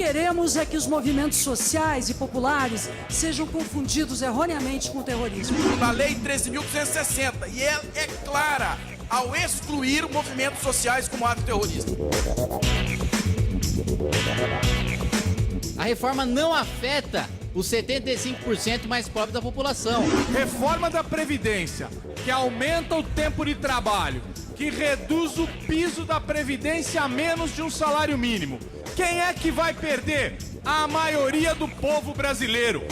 queremos é que os movimentos sociais e populares sejam confundidos erroneamente com o terrorismo. Na Lei 13.260, e ela é clara ao excluir movimentos sociais como ato terrorista. A reforma não afeta os 75% mais pobres da população. Reforma da Previdência, que aumenta o tempo de trabalho, que reduz o piso da Previdência a menos de um salário mínimo. Quem é que vai perder? A maioria do povo brasileiro.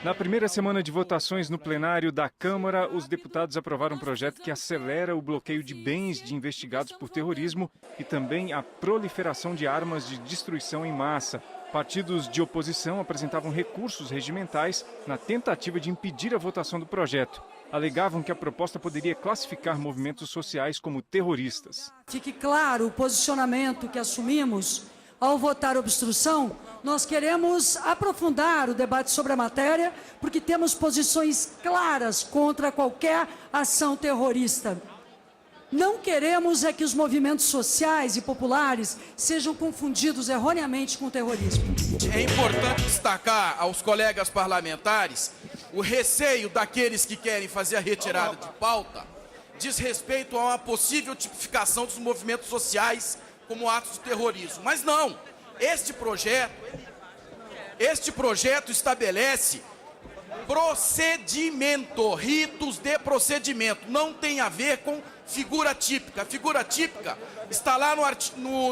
Na primeira semana de votações no plenário da Câmara, os deputados aprovaram um projeto que acelera o bloqueio de bens de investigados por terrorismo e também a proliferação de armas de destruição em massa. Partidos de oposição apresentavam recursos regimentais na tentativa de impedir a votação do projeto. Alegavam que a proposta poderia classificar movimentos sociais como terroristas. Fique claro o posicionamento que assumimos ao votar obstrução. Nós queremos aprofundar o debate sobre a matéria, porque temos posições claras contra qualquer ação terrorista. Não queremos é que os movimentos sociais e populares sejam confundidos erroneamente com o terrorismo. É importante destacar aos colegas parlamentares o receio daqueles que querem fazer a retirada de pauta diz respeito a uma possível tipificação dos movimentos sociais como atos de terrorismo. Mas não, este projeto estabelece procedimento, ritos de procedimento, não tem a ver com figura típica. A figura típica está lá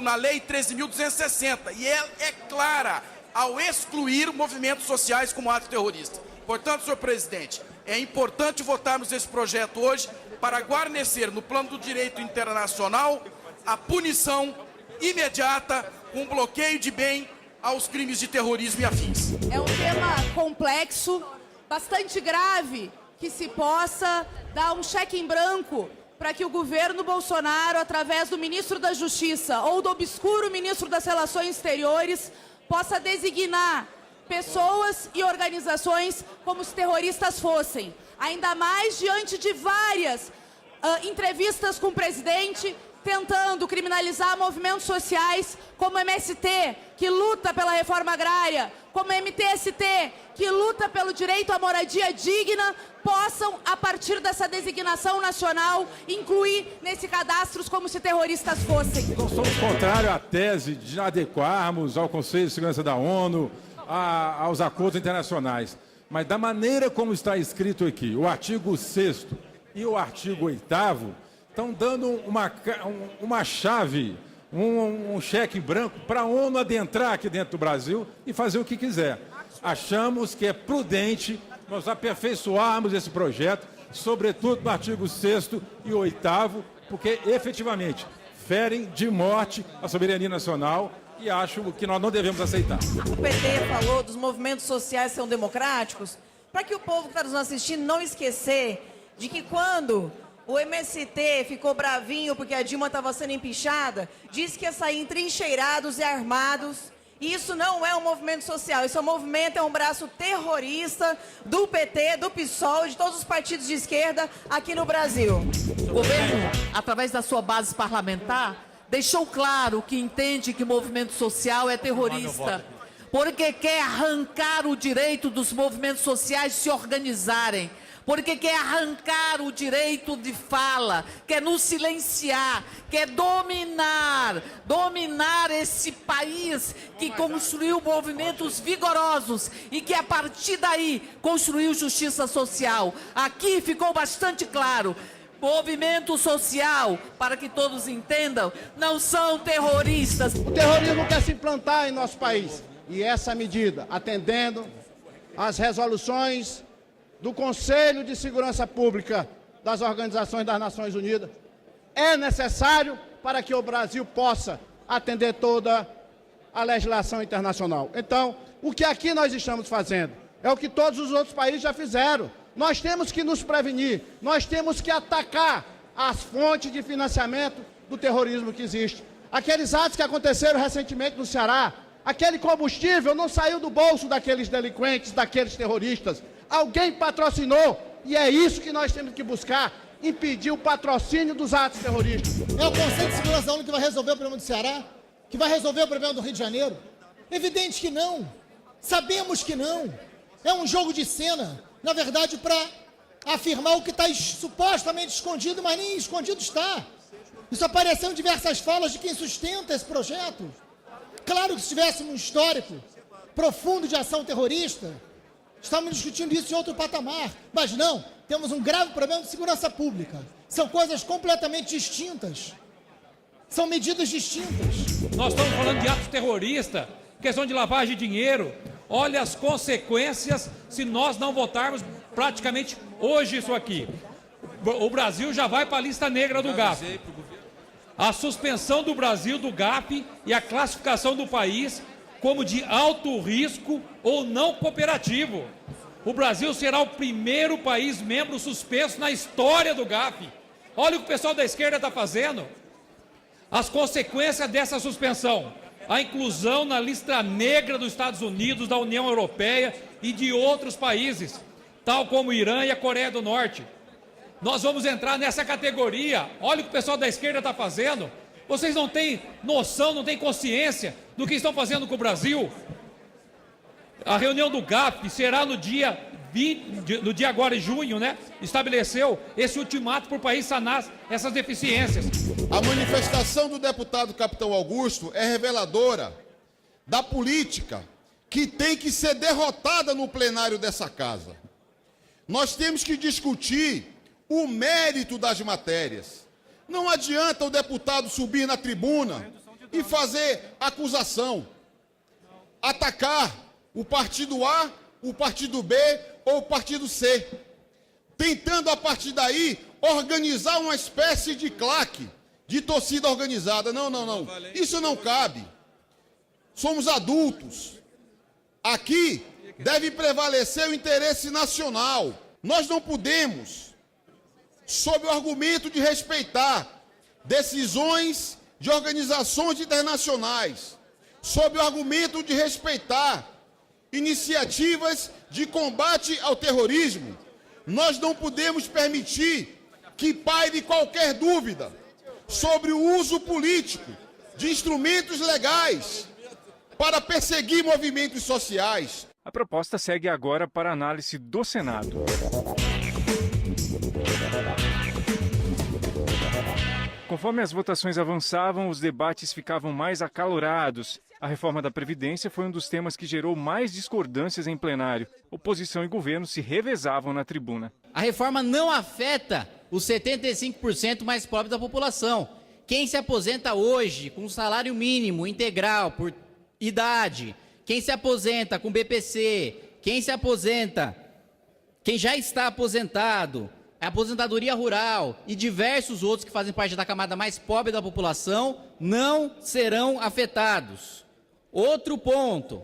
na Lei 13.260 e ela é clara ao excluir movimentos sociais como ato terrorista. Portanto, senhor presidente, é importante votarmos esse projeto hoje para guarnecer no plano do direito internacional a punição imediata com bloqueio de bem aos crimes de terrorismo e afins. É um tema complexo, bastante grave, que se possa dar um cheque em branco para que o governo Bolsonaro, através do ministro da Justiça ou do obscuro ministro das Relações Exteriores, possa designar pessoas e organizações como se terroristas fossem. Ainda mais diante de várias entrevistas com o presidente, tentando criminalizar movimentos sociais como MST, que luta pela reforma agrária, como MTST, que luta pelo direito à moradia digna, possam, a partir dessa designação nacional, incluir nesse cadastro como se terroristas fossem. Nós somos contrários à tese de adequarmos ao Conselho de Segurança da ONU, aos acordos internacionais. Mas da maneira como está escrito aqui, o artigo 6º e o artigo 8º, estão dando uma chave, um cheque em branco para a ONU adentrar aqui dentro do Brasil e fazer o que quiser. Achamos que é prudente nós aperfeiçoarmos esse projeto, sobretudo no artigo 6º e 8º, porque efetivamente ferem de morte a soberania nacional e acho que nós não devemos aceitar. O PT falou dos movimentos sociais são democráticos, para que o povo que está nos assistindo não esquecer de que quando o MST ficou bravinho porque a Dilma estava sendo empichada, disse que ia sair entrincheirados e armados. Isso não é um movimento social, isso é um movimento, é um braço terrorista do PT, do PSOL, de todos os partidos de esquerda aqui no Brasil. O governo, através da sua base parlamentar, deixou claro que entende que o movimento social é terrorista, porque quer arrancar o direito dos movimentos sociais de se organizarem, porque quer arrancar o direito de fala, quer nos silenciar, quer dominar esse país que construiu movimentos vigorosos e que a partir daí construiu justiça social. Aqui ficou bastante claro. Movimento social, para que todos entendam, não são terroristas. O terrorismo quer se implantar em nosso país. E essa medida, atendendo às resoluções do Conselho de Segurança Pública das Organizações das Nações Unidas, é necessário para que o Brasil possa atender toda a legislação internacional. Então, o que aqui nós estamos fazendo é o que todos os outros países já fizeram. Nós temos que nos prevenir, nós temos que atacar as fontes de financiamento do terrorismo que existe. Aqueles atos que aconteceram recentemente no Ceará, Aquele combustível não saiu do bolso daqueles delinquentes, daqueles terroristas. Alguém patrocinou e é isso que nós temos que buscar, impedir o patrocínio dos atos terroristas. É o Conselho de Segurança da ONU que vai resolver o problema do Ceará? Que vai resolver o problema do Rio de Janeiro? Evidente que não. Sabemos que não. É um jogo de cena, na verdade, para afirmar o que está supostamente escondido, mas nem escondido está. Isso apareceu em diversas falas de quem sustenta esse projeto. Claro que se tivéssemos um histórico profundo de ação terrorista, estamos discutindo isso em outro patamar. Mas não, temos um grave problema de segurança pública. São coisas completamente distintas. São medidas distintas. Nós estamos falando de atos terroristas, questão de lavagem de dinheiro. Olha as consequências se nós não votarmos praticamente hoje isso aqui. O Brasil já vai para a lista negra do GAF. A suspensão do Brasil do GAF e a classificação do país como de alto risco ou não cooperativo. O Brasil será o primeiro país membro suspenso na história do GAF. Olha o que o pessoal da esquerda está fazendo. As consequências dessa suspensão: a inclusão na lista negra dos Estados Unidos, da União Europeia e de outros países, tal como o Irã e a Coreia do Norte. Nós vamos entrar nessa categoria. Olha o que o pessoal da esquerda está fazendo. Vocês não têm noção, não têm consciência do que estão fazendo com o Brasil. A reunião do GAF será no dia 20, no dia agora em junho, né? Estabeleceu esse ultimato para o país sanar essas deficiências. A manifestação do deputado Capitão Augusto é reveladora da política que tem que ser derrotada no plenário dessa casa. Nós temos que discutir o mérito das matérias. Não adianta o deputado subir na tribuna e fazer acusação, atacar o partido A, o partido B ou o partido C, tentando a partir daí organizar uma espécie de claque, de torcida organizada. Não, não, não. Isso não cabe. Somos adultos. Aqui deve prevalecer o interesse nacional. Nós não podemos, sob o argumento de respeitar decisões de organizações internacionais, sob o argumento de respeitar iniciativas de combate ao terrorismo, nós não podemos permitir que paire qualquer dúvida sobre o uso político de instrumentos legais para perseguir movimentos sociais. A proposta segue agora para análise do Senado. Conforme as votações avançavam, os debates ficavam mais acalorados. A reforma da Previdência foi um dos temas que gerou mais discordâncias em plenário. Oposição e governo se revezavam na tribuna. A reforma não afeta os 75% mais pobres da população. Quem se aposenta hoje com salário mínimo integral por idade, quem se aposenta com BPC, quem já está aposentado, a aposentadoria rural e diversos outros que fazem parte da camada mais pobre da população não serão afetados. Outro ponto,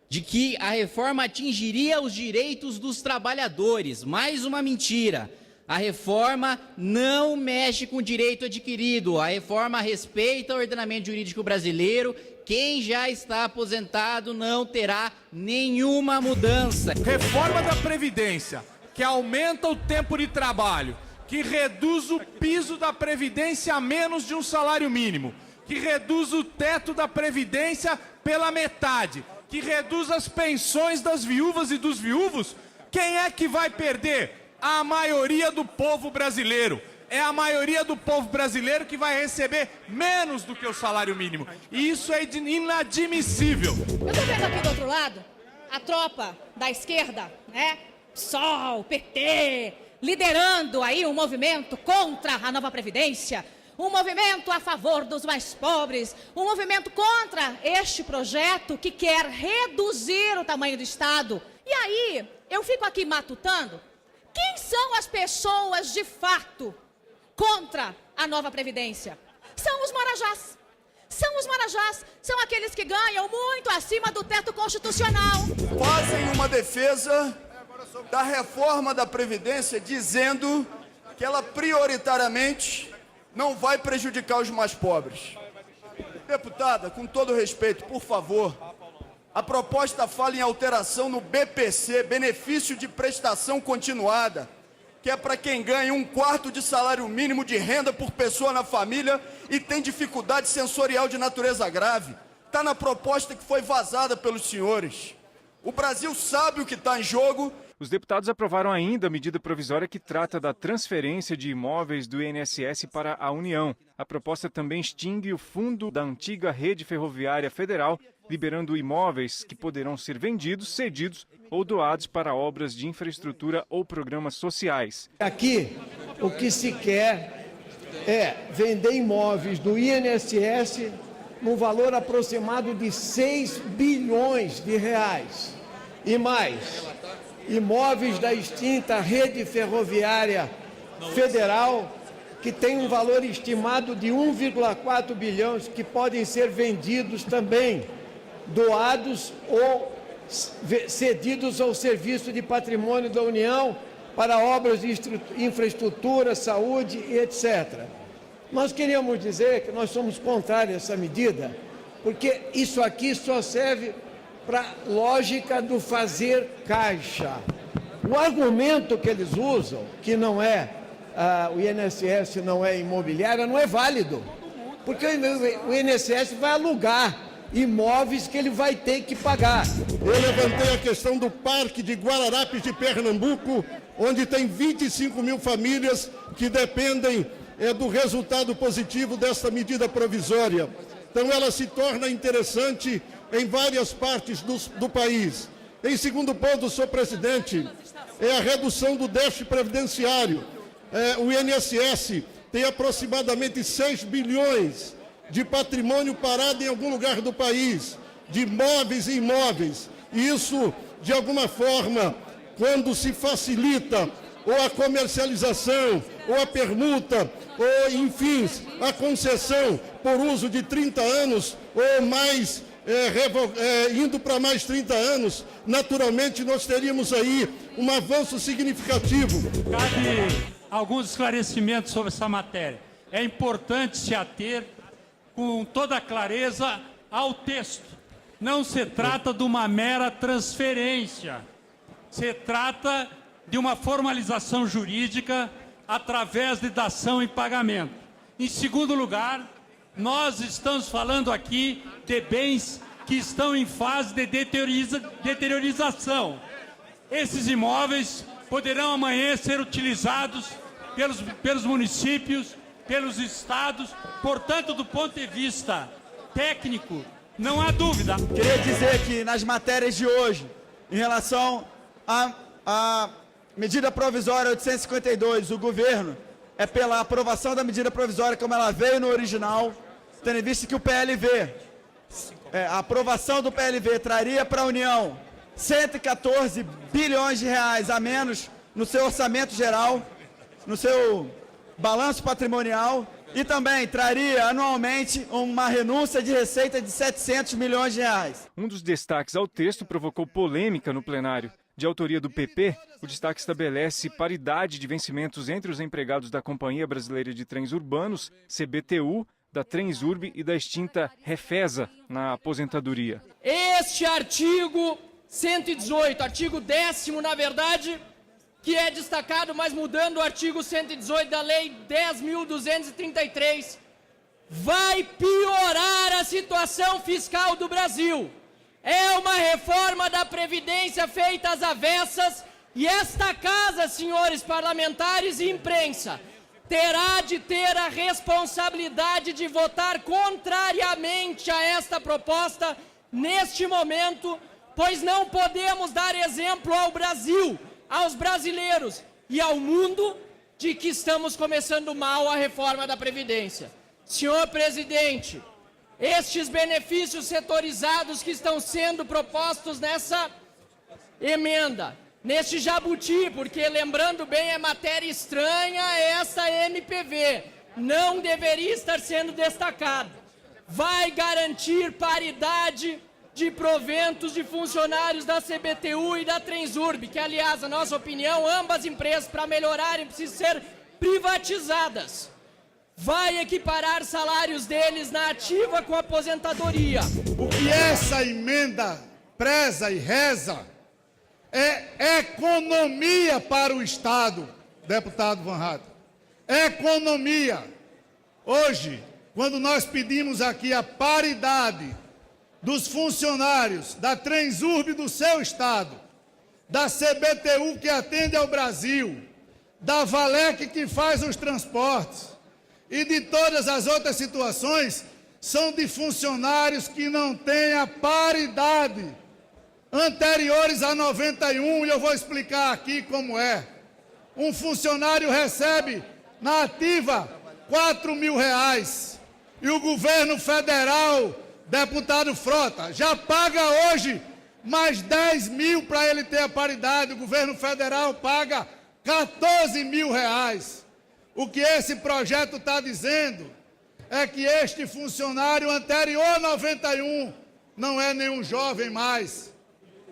de que a reforma atingiria os direitos dos trabalhadores. Mais uma mentira. A reforma não mexe com o direito adquirido. A reforma respeita o ordenamento jurídico brasileiro. Quem já está aposentado não terá nenhuma mudança. Reforma da Previdência, que aumenta o tempo de trabalho, que reduz o piso da Previdência a menos de um salário mínimo, que reduz o teto da Previdência pela metade, que reduz as pensões das viúvas e dos viúvos. Quem é que vai perder? A maioria do povo brasileiro. É a maioria do povo brasileiro que vai receber menos do que o salário mínimo. E isso é inadmissível. Eu estou vendo aqui do outro lado a tropa da esquerda, né? PSOL, PT, liderando aí um movimento contra a nova Previdência, um movimento a favor dos mais pobres, um movimento contra este projeto que quer reduzir o tamanho do Estado. E aí, eu fico aqui matutando, quem são as pessoas de fato contra a nova Previdência? São os marajás. São os marajás, são aqueles que ganham muito acima do teto constitucional. Fazem uma defesa da reforma da Previdência dizendo que ela prioritariamente não vai prejudicar os mais pobres. Deputada, com todo respeito, por favor, A proposta fala em alteração no BPC, benefício de prestação continuada, que é para quem ganha 1/4 de salário mínimo de renda por pessoa na família e tem dificuldade sensorial de natureza grave. Está na proposta que foi vazada pelos senhores. O Brasil sabe o que está em jogo. Os deputados aprovaram ainda a medida provisória que trata da transferência de imóveis do INSS para a União. A proposta também extingue o fundo da antiga Rede Ferroviária Federal, liberando imóveis que poderão ser vendidos, cedidos ou doados para obras de infraestrutura ou programas sociais. Aqui, o que se quer é vender imóveis do INSS no valor aproximado de 6 bilhões de reais. E mais, imóveis da extinta Rede Ferroviária Federal, que tem um valor estimado de 1,4 bilhões, que podem ser vendidos também, doados ou cedidos ao Serviço de Patrimônio da União para obras de infraestrutura, saúde e etc. Nós queríamos dizer que nós somos contrários a essa medida, porque isso aqui só serve para a lógica do fazer caixa. O argumento que eles usam, que não é o INSS não é imobiliária, não é válido, porque o INSS vai alugar imóveis que ele vai ter que pagar. Eu levantei a questão do Parque de Guararapes de Pernambuco, onde tem 25 mil famílias que dependem do resultado positivo desta medida provisória. Então ela se torna interessante em várias partes do país. Em segundo ponto, senhor presidente, é a redução do déficit previdenciário. O INSS tem aproximadamente 6 bilhões de patrimônio parado em algum lugar do país, de móveis e imóveis. E isso, de alguma forma, quando se facilita ou a comercialização, ou a permuta, ou, enfim, a concessão por uso de 30 anos ou mais, indo para mais 30 anos, naturalmente nós teríamos aí um avanço significativo. Cabe alguns esclarecimentos sobre essa matéria. É importante se ater com toda clareza ao texto. Não se trata de uma mera transferência. Se trata de uma formalização jurídica através de dação em pagamento. Em segundo lugar, nós estamos falando aqui de bens que estão em fase de deteriorização. Esses imóveis poderão amanhã ser utilizados pelos municípios, pelos estados. Portanto, do ponto de vista técnico, não há dúvida. Queria dizer que nas matérias de hoje, em relação à medida provisória 852, o governo é pela aprovação da medida provisória como ela veio no original, tendo em vista que o PLV, a aprovação do PLV traria para a União 114 bilhões de reais a menos no seu orçamento geral, no seu balanço patrimonial, e também traria anualmente uma renúncia de receita de 700 milhões de reais. Um dos destaques ao texto provocou polêmica no plenário. De autoria do PP, o destaque estabelece paridade de vencimentos entre os empregados da Companhia Brasileira de Trens Urbanos, CBTU, da Transurb e da extinta Refesa, na aposentadoria. Este artigo 118, artigo 10º, na verdade, que é destacado, mas mudando o artigo 118 da Lei 10.233, vai piorar a situação fiscal do Brasil. É uma reforma da Previdência feita às avessas e esta casa, senhores parlamentares e imprensa, terá de ter a responsabilidade de votar contrariamente a esta proposta neste momento, pois não podemos dar exemplo ao Brasil, aos brasileiros e ao mundo de que estamos começando mal a reforma da Previdência. Senhor presidente, estes benefícios setorizados que estão sendo propostos nessa emenda, neste jabuti, porque lembrando bem, é matéria estranha essa MPV, não deveria estar sendo destacado. Vai garantir paridade de proventos de funcionários da CBTU e da Transurb, que, aliás, na nossa opinião, ambas empresas, para melhorarem, precisam ser privatizadas. Vai equiparar salários deles na ativa com a aposentadoria. O que essa emenda preza e reza é economia para o Estado, deputado Van Hatten. Economia. Hoje, quando nós pedimos aqui a paridade dos funcionários da Transurb do seu Estado, da CBTU que atende ao Brasil, da Valec que faz os transportes e de todas as outras situações, são de funcionários que não têm a paridade anteriores a 91, e eu vou explicar aqui como é. Um funcionário recebe na ativa R$4.000 e o governo federal, deputado Frota, já paga hoje mais 10 mil para ele ter a paridade. O governo federal paga R$14.000. O que esse projeto está dizendo é que este funcionário anterior a 91 não é nenhum jovem mais,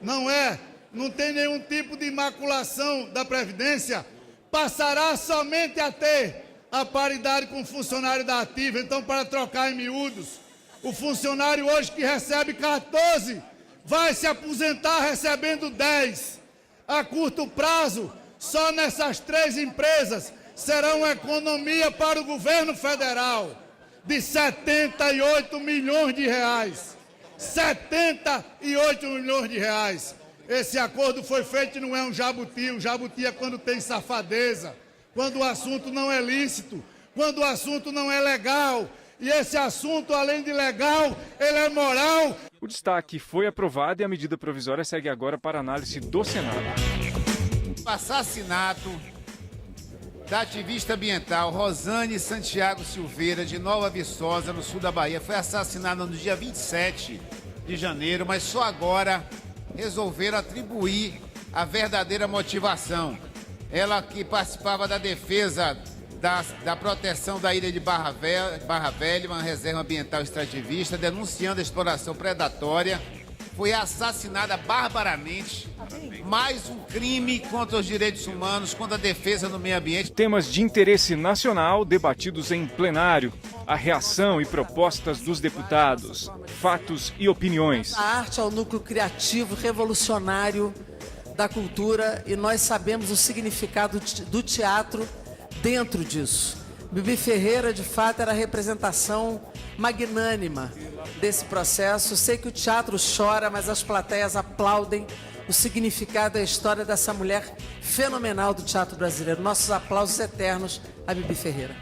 não tem nenhum tipo de maculação da Previdência, passará somente a ter a paridade com o funcionário da ativa. Então, para trocar em miúdos, o funcionário hoje que recebe 14 vai se aposentar recebendo 10. A curto prazo, só nessas 3 empresas será uma economia para o governo federal de R$78 milhões. 78 milhões de reais. Esse acordo foi feito e não é um jabuti. O jabuti é quando tem safadeza, quando o assunto não é lícito, quando o assunto não é legal. E esse assunto, além de legal, ele é moral. O destaque foi aprovado e a medida provisória segue agora para análise do Senado. O assassinato da ativista ambiental Rosane Santiago Silveira, de Nova Viçosa, no sul da Bahia, foi assassinada no dia 27 de janeiro, mas só agora resolveram atribuir a verdadeira motivação. Ela que participava da defesa da proteção da ilha de Barra Velha, uma reserva ambiental extrativista, denunciando a exploração predatória, foi assassinada barbaramente. Mais um crime contra os direitos humanos, contra a defesa do meio ambiente. Temas de interesse nacional debatidos em plenário. A reação e propostas dos deputados. Fatos e opiniões. A arte é o núcleo criativo, revolucionário da cultura, e nós sabemos o significado do teatro dentro disso. Bibi Ferreira, de fato, era a representação magnânima desse processo. Sei que o teatro chora, mas as plateias aplaudem o significado e a história dessa mulher fenomenal do teatro brasileiro. Nossos aplausos eternos a Bibi Ferreira.